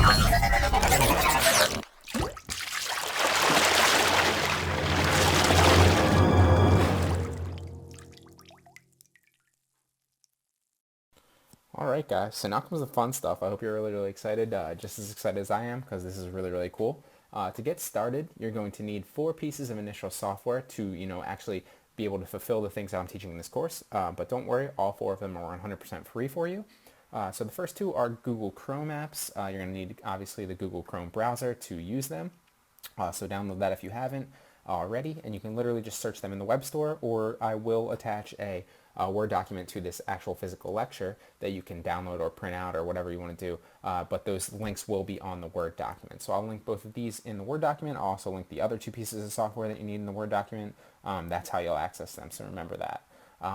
Alright guys, so now comes the fun stuff. I hope you're really excited, just as excited as I am, because this is really cool. To get started, you're going to need 4 pieces of initial software to, actually be able to fulfill the things that I'm teaching in this course. But don't worry, all 4 of them are 100% free for you. So the first 2 are Google Chrome apps. You're going to need, obviously, the Google Chrome browser to use them. So download that if you haven't already, and you can literally just search them in the web store, or I will attach a Word document to this actual physical lecture that you can download or print out or whatever you want to do, but those links will be on the Word document. So I'll link both of these in the Word document. I'll also link the other 2 pieces of software that you need in the Word document. That's how you'll access them, so remember that.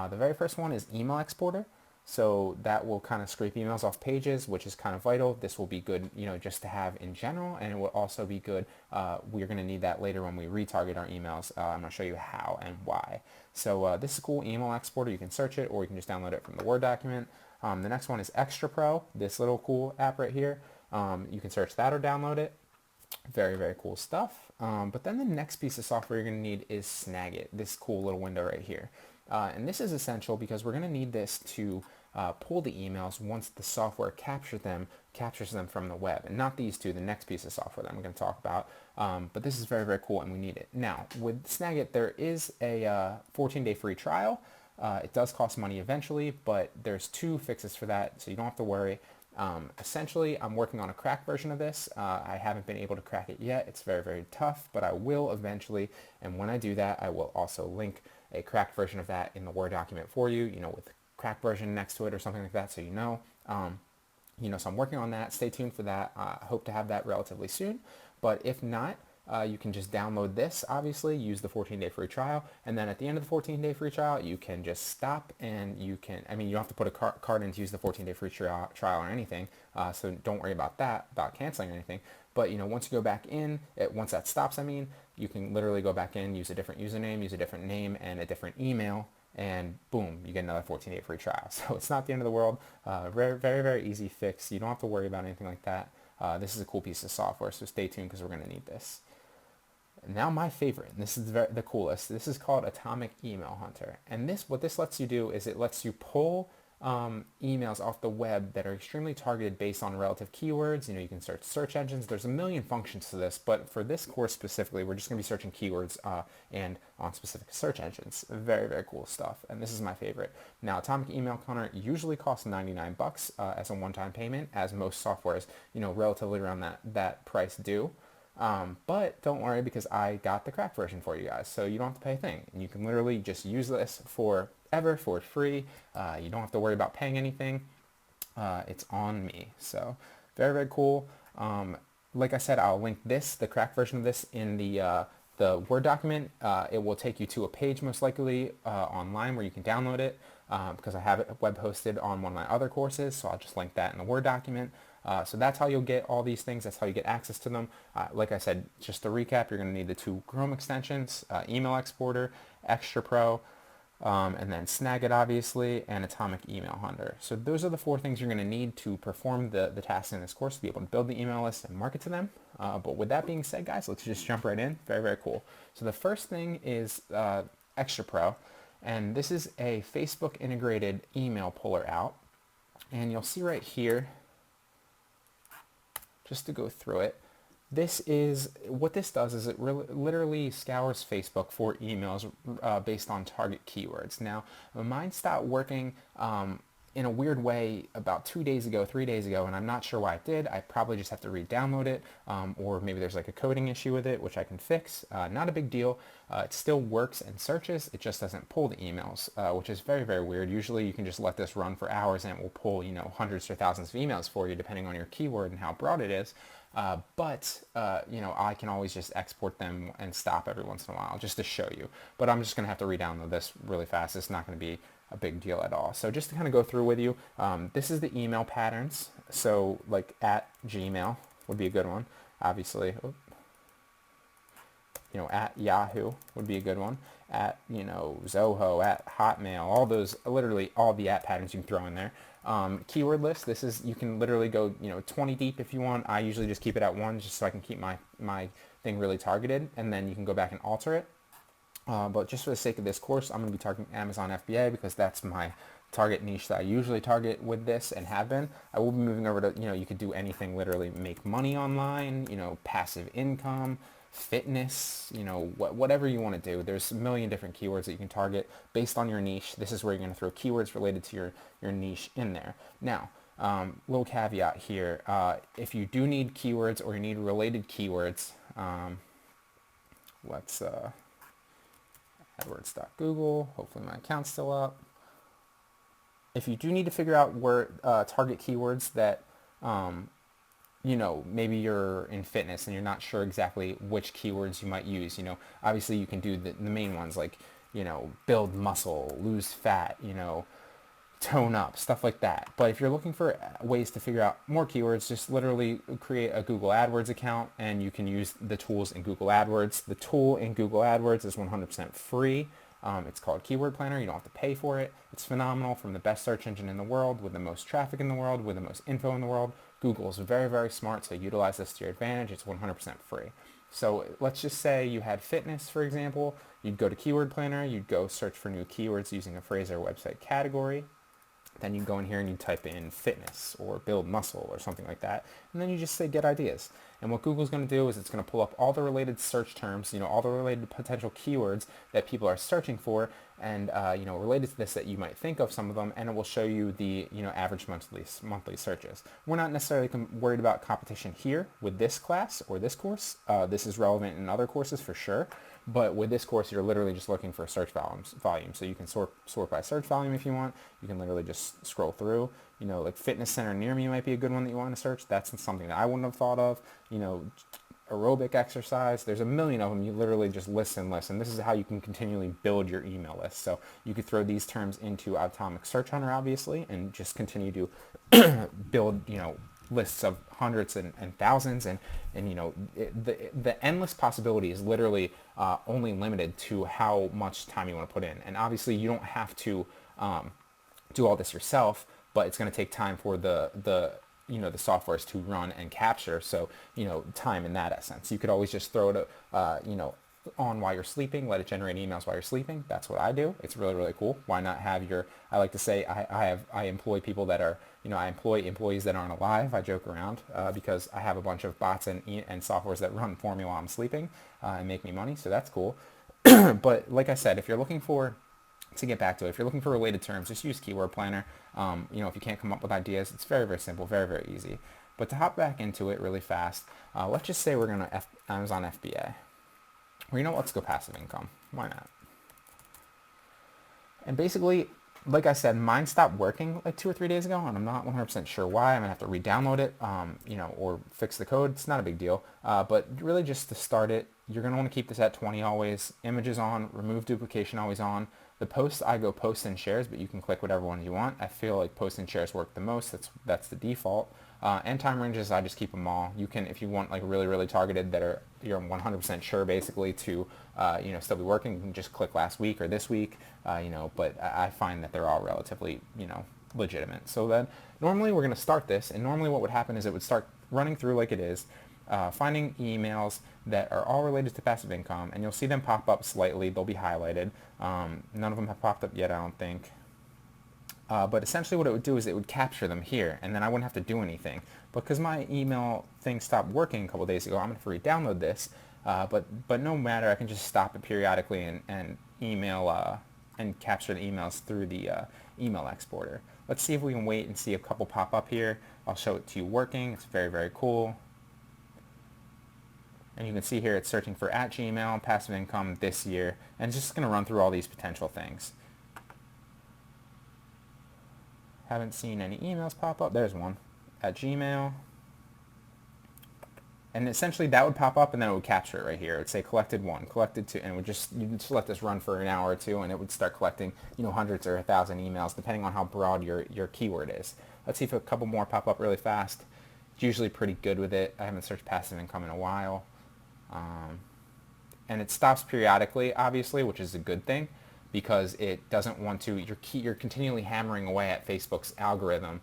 The very first one is Email Exporter. So that will kind of scrape emails off pages, which is kind of vital. This will be good, just to have in general, and it will also be good. We're going to need that later when we retarget our emails. I'm going to show you how and why. So this is a cool email exporter. You can search it, or you can just download it from the Word document. The next one is Extra Pro, this little cool app right here. You can search that or download it. Very cool stuff. But then the next piece of software you're going to need is Snag, this cool little window right here. And this is essential because we're going to need this to pull the emails once the software captures them from the web. And not these 2, the next piece of software that I'm going to talk about. But this is very cool, and we need it. Now, with Snag, there is a 14-day free trial. It does cost money eventually, but there's 2 fixes for that, so you don't have to worry. Essentially, I'm working on a cracked version of this. I haven't been able to crack it yet. It's very tough, but I will eventually. And when I do that, I will also link a cracked version of that in the Word document for you, with cracked version next to it or something like that, so you know. So I'm working on that. Stay tuned for that. I hope to have that relatively soon. But if not, you can just download this, obviously, use the 14-day free trial, and then at the end of the 14-day free trial, you can just stop, and you don't have to put a card in to use the 14-day free trial or anything, so don't worry about that, about canceling or anything. But, once you go back in, once that stops, you can literally go back in, use a different username, use a different name, and a different email, and boom, you get another 14-day free trial. So it's not the end of the world. Very easy fix. You don't have to worry about anything like that. This is a cool piece of software, so stay tuned because we're going to need this. Now my favorite, and this is the coolest, this is called Atomic Email Hunter. And what this lets you do is it lets you pull emails off the web that are extremely targeted based on relative keywords. You can search engines. There's a million functions to this, but for this course specifically, we're just going to be searching keywords and on specific search engines. Very cool stuff, and this is my favorite. Now, Atomic Email Hunter usually costs $99 as a one-time payment, as most softwares, relatively around that price do. But don't worry, because I got the cracked version for you guys, so you don't have to pay a thing. And you can literally just use this forever for free. You don't have to worry about paying anything. It's on me. So very cool. Like I said, I'll link the cracked version of this in the Word document. It will take you to a page most likely online where you can download it, because I have it web hosted on one of my other courses, so I'll just link that in the Word document. So that's how you'll get all these things. That's how you get access to them. Like I said, just to recap, you're going to need the 2 Chrome extensions, Email Exporter, Extra Pro, and then Snagit, obviously, and Atomic Email Hunter. So those are the 4 things you're going to need to perform the tasks in this course, to be able to build the email list and market to them. But with that being said, guys, let's just jump right in. Very cool. So the first thing is Extra Pro, and this is a Facebook integrated email puller out. And you'll see right here, just to go through it, what this does is it literally scours Facebook for emails based on target keywords. Now, mine stopped working in a weird way about 3 days ago, and I'm not sure why it did. I probably just have to re-download it, or maybe there's like a coding issue with it, which I can fix. Not a big deal. It still works and searches. It just doesn't pull the emails, which is very weird. Usually you can just let this run for hours and it will pull, hundreds or thousands of emails for you, depending on your keyword and how broad it is. But I can always just export them and stop every once in a while just to show you. But I'm just going to have to re-download this really fast. It's not going to be a big deal at all. So just to kind of go through with you, this is the email patterns. So like @Gmail would be a good one, obviously. at Yahoo would be a good one, at, Zoho, at Hotmail, all those, literally all the at patterns you can throw in there. Keyword list, this is, you can literally go, 20 deep if you want. I usually just keep it at one just so I can keep my thing really targeted, and then you can go back and alter it. But just for the sake of this course, I'm going to be targeting Amazon FBA because that's my target niche that I usually target with this and have been. I will be moving over to, you could do anything, literally make money online, passive income, fitness, whatever you want to do. There's a million different keywords that you can target based on your niche. This is where you're going to throw keywords related to your niche in there. Now, little caveat here, if you do need keywords or you need related keywords, let's AdWords.Google. Hopefully my account's still up. If you do need to figure out where target keywords that, maybe you're in fitness and you're not sure exactly which keywords you might use, obviously you can do the main ones like, build muscle, lose fat, tone up, stuff like that. But if you're looking for ways to figure out more keywords, just literally create a Google AdWords account and you can use the tools in Google AdWords. The tool in Google AdWords is 100% free. It's called Keyword Planner. You don't have to pay for it. It's phenomenal, from the best search engine in the world, with the most traffic in the world, with the most info in the world. Google is very, very smart, so utilize this to your advantage. It's 100% free. So let's just say you had fitness, for example. You'd go to Keyword Planner. You'd go search for new keywords using a phrase or website category. Then you go in here and you type in fitness or build muscle or something like that. And then you just say get ideas. And what Google's going to do is it's going to pull up all the related search terms, all the related potential keywords that people are searching for and, related to this that you might think of some of them, and it will show you the, average monthly searches. We're not necessarily worried about competition here with this class or this course. This is relevant in other courses for sure. But with this course, you're literally just looking for search volume. So you can sort by search volume if you want. You can literally just scroll through. Like fitness center near me might be a good one that you want to search. That's something that I wouldn't have thought of. Aerobic exercise. There's a million of them. You literally just list and list. And this is how you can continually build your email list. So you could throw these terms into Atomic Search Hunter, obviously, and just continue to build, lists of hundreds and thousands, and the endless possibility is literally only limited to how much time you want to put in. And obviously you don't have to do all this yourself, but it's going to take time for the softwares to run and capture. So time in that essence. You could always just throw it on while you're sleeping, let it generate emails while you're sleeping. That's what I do. It's really, really cool. Why not have I like to say I employ people that are, I employ employees that aren't alive. I joke around because I have a bunch of bots and softwares that run for me while I'm sleeping and make me money. So that's cool. But like I said, if you're looking for, to get back to it, if you're looking for related terms, just use Keyword Planner. If you can't come up with ideas, it's very, very simple, very, very easy. But to hop back into it really fast, let's just say we're going to Amazon FBA. Well, let's go passive income. Why not? And basically, like I said, mine stopped working like 2 or 3 days ago, and I'm not 100% sure why. I'm going to have to re-download it, or fix the code. It's not a big deal. But really just to start it, you're going to want to keep this at 20 always. Images on, remove duplication always on. The posts, I go posts and shares, but you can click whatever one you want. I feel like posts and shares work the most. That's the default. And time ranges, I just keep them all. You can, if you want like really, really targeted that you're 100% sure basically to, still be working, you can just click last week or this week, but I find that they're all relatively, legitimate. So then normally we're going to start this, and normally what would happen is it would start running through like it is, finding emails that are all related to passive income, and you'll see them pop up slightly. They'll be highlighted. None of them have popped up yet, I don't think. But essentially what it would do is it would capture them here, and then I wouldn't have to do anything. Because my email thing stopped working a couple days ago, I'm going to re-download this. But no matter, I can just stop it periodically and email and capture the emails through the email exporter. Let's see if we can wait and see a couple pop up here. I'll show it to you working. It's very, very cool. And you can see here it's searching for at Gmail, passive income this year, and it's just going to run through all these potential things. Haven't seen any emails pop up. There's one at Gmail. And essentially that would pop up, and then it would capture it right here. It would say collected 1, collected 2, and you'd just let this run for an hour or two, and it would start collecting, hundreds or 1,000 emails, depending on how broad your keyword is. Let's see if a couple more pop up really fast. It's usually pretty good with it. I haven't searched passive income in a while. and it stops periodically, obviously, which is a good thing because it doesn't want to. You're continually hammering away at Facebook's algorithm,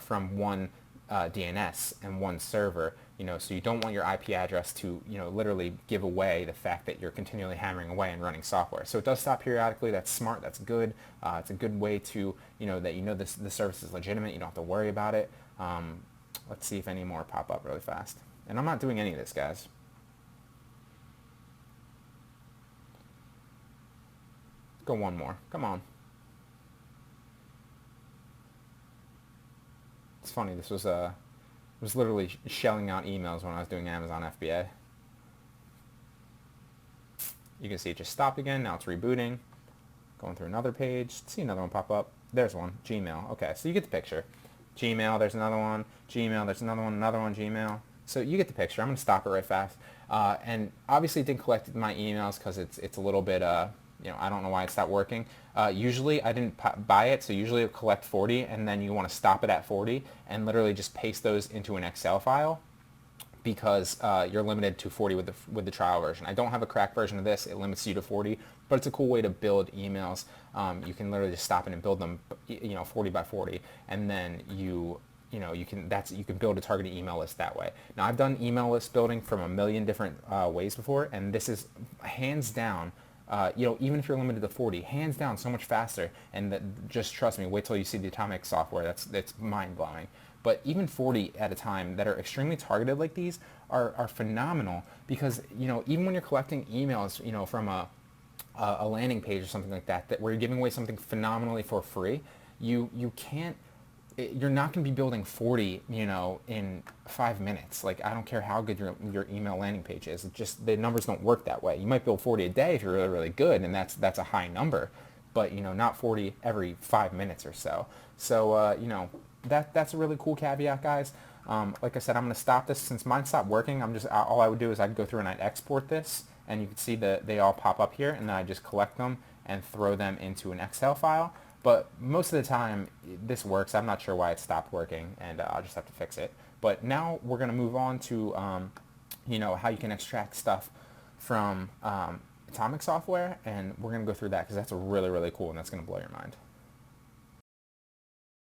from one DNS and one server. So you don't want your IP address to, literally give away the fact that you're continually hammering away and running software. So it does stop periodically. That's smart. That's good. It's a good way to, that the service is legitimate. You don't have to worry about it. Let's see if any more pop up really fast. And I'm not doing any of this, guys. Go one more. Come on. It's funny. This was literally shelling out emails when I was doing Amazon FBA. You can see it just stopped again. Now it's rebooting. Going through another page. See another one pop up. There's one. Gmail. Okay, so you get the picture. Gmail, there's another one. Gmail, there's another one, Gmail. So you get the picture. I'm going to stop it right fast. And obviously it didn't collect my emails because it's a little bit, I don't know why it stopped working. Usually I didn't buy it, so usually it'll collect 40, and then you want to stop it at 40 and literally just paste those into an Excel file because you're limited to 40 with the trial version. I don't have a cracked version of this. It limits you to 40, but it's a cool way to build emails. You can literally just stop it and build them, 40 by 40, and then you can build a targeted email list that way. Now I've done email list building from a million different ways before, and this is hands down. Even if you're limited to 40, hands down so much faster, and just trust me, wait till you see the Atomic software. That's mind-blowing. But even 40 at a time that are extremely targeted like these are phenomenal because, even when you're collecting emails, from a landing page or something like that where you're giving away something phenomenally for free, you can't, you're not going to be building 40, in 5 minutes. Like, I don't care how good your email landing page is. It just, the numbers don't work that way. You might build 40 a day if you're really, really good, and that's a high number, but, not 40 every 5 minutes or so. So, that's a really cool caveat, guys. Like I said, I'm going to stop this. Since mine stopped working, all I would do is I'd go through and I'd export this, and you can see that they all pop up here, and then I just collect them and throw them into an Excel file. But most of the time, this works. I'm not sure why it stopped working, and I'll just have to fix it. But now we're going to move on to, how you can extract stuff from Atomic software, and we're going to go through that because that's really, really cool, and that's going to blow your mind.